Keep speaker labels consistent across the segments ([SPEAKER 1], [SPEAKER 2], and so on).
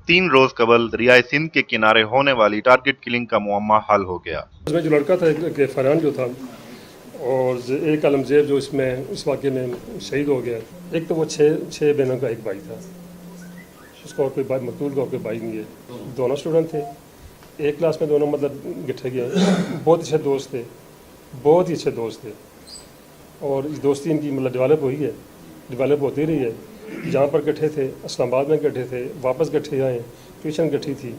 [SPEAKER 1] 3 روز قبل دریائے سندھ کے کنارے ہونے والی ٹارگٹ کلنگ کا معمہ حل ہو گیا۔
[SPEAKER 2] اس میں جو لڑکا تھا کہ فرحان جو تھا اور ایک عالم زیب جو اس واقعے میں شہید ہو گیا۔ ایک تو وہ چھ بہنوں کا ایک بھائی تھا، اس کا اور کوئی بھائی مقتول کا اور کوئی بھائی نہیں ہے۔ دونوں اسٹوڈنٹ تھے، ایک کلاس میں دونوں مطلب گٹھے گئے، بہت اچھے دوست تھے، بہت ہی اچھے دوست تھے، اور اس دوستی ان کی مطلب ڈیولپ ہوئی ہے، ڈیولپ ہوتی رہی ہے۔ جہاں پر گٹھے تھے، اسلام آباد میں گٹھے تھے، واپس گٹھے آئے، ٹیوشن گٹھی تھی،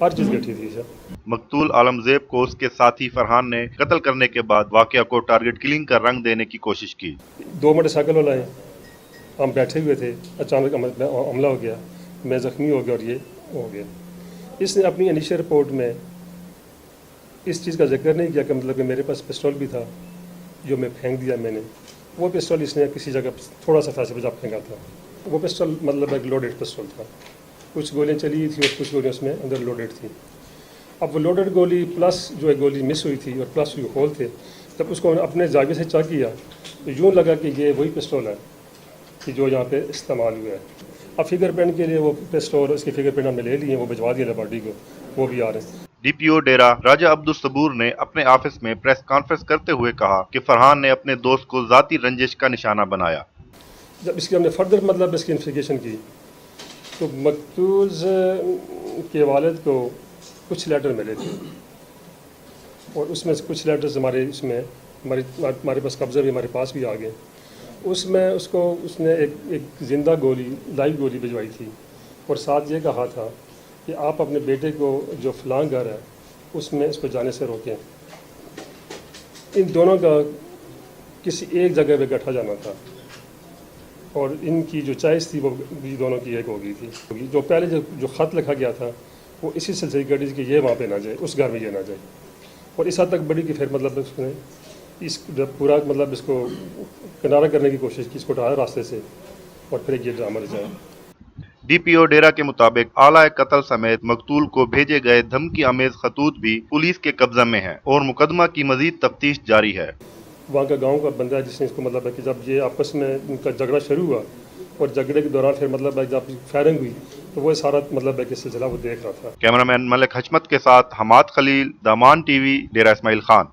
[SPEAKER 2] ہر چیز گٹھی تھی سر۔
[SPEAKER 1] مقتول عالم زیب کو اس کے ساتھی فرحان نے قتل کرنے کے بعد واقعہ کو ٹارگٹ کلنگ کا رنگ دینے کی کوشش کی۔
[SPEAKER 2] 2 موٹر سائیکل والے آئے، ہم بیٹھے ہوئے تھے، اچانک حملہ ہو گیا، میں زخمی ہو گیا اور یہ ہو گیا۔ اس نے اپنی انیشل رپورٹ میں اس چیز کا ذکر نہیں کیا کہ مطلب کہ میرے پاس پسٹول بھی تھا جو میں پھینک دیا میں نے۔ وہ پسٹول اس نے کسی جگہ تھوڑا سا فاصلے پہ جا پھینکا تھا۔ وہ پسٹول مطلب ایک لوڈیڈ پسٹول تھا، کچھ گولیاں چلی تھیں اور کچھ گولیاں اس میں اندر لوڈیڈ تھیں۔ اب وہ لوڈیڈ گولی پلس جو ایک گولی مس ہوئی تھی اور پلس جو ہول تھے، جب اس کو اپنے زاویے سے چیک کیا تو یوں لگا کہ یہ وہی پسٹول ہے کہ جو یہاں پہ استعمال ہوا ہے۔ اب فنگر پرنٹ کے لیے وہ پسٹول اس کے فنگر پرنٹ ہم نے لے لیے، وہ بھجوا دیا لیبارٹری کو، وہ بھی آ رہے ہیں۔
[SPEAKER 1] ڈی پی او ڈیرہ راجہ عبدالصبور نے اپنے آفس میں پریس کانفرنس کرتے ہوئے کہا کہ فرحان نے اپنے دوست کو ذاتی رنجش کا نشانہ بنایا۔
[SPEAKER 2] جب اس کی ہم نے فردر مطلب اس کی انویسٹیگیشن کی تو مقتول کے والد کو کچھ لیٹر ملے تھے، اور اس میں سے کچھ لیٹرز ہمارے پاس قبضہ بھی، ہمارے پاس بھی آ گئے۔ اس میں اس نے ایک زندہ گولی، لائیو گولی بھجوائی تھی، اور ساتھ یہ کہا تھا کہ آپ اپنے بیٹے کو جو فلاں گھر ہے اس میں اس کو جانے سے روکیں۔ ان دونوں کا کسی ایک جگہ پہ گٹھا جانا تھا، اور ان کی جو چوائس تھی وہ دونوں کی ایک ہو گئی تھی۔ جو پہلے جو خط لکھا گیا تھا وہ اسی سلسلے کی کہ یہ وہاں پہ نہ جائے، اس گھر میں یہ نہ جائے، اور اس حد تک بڑی کہ پھر مطلب اس نے اس پورا مطلب اس کو کنارہ کرنے کی کوشش کی، اس کو ڈھایا راستے سے، اور پھر یہ ڈرامہ رچایا۔
[SPEAKER 1] ڈی پی او ڈیرہ کے مطابق آلہ قتل سمیت مقتول کو بھیجے گئے دھمکی آمیز خطوط بھی پولیس کے قبضہ میں ہیں اور مقدمہ کی مزید تفتیش جاری ہے۔
[SPEAKER 2] وہاں کا گاؤں کا بندہ ہے جس نے اس کو مطلب ہے کہ جب یہ آپس میں ان کا جھگڑا شروع ہوا اور جھگڑے کے دوران پھر مطلب ہے جب فائرنگ ہوئی تو وہ سارا مطلب ہے کہ سلسلہ وہ دیکھ رہا تھا۔
[SPEAKER 1] کیمرہ مین ملک حشمت کے ساتھ حماد خلیل، دامان ٹی وی، ڈیرہ اسماعیل خان۔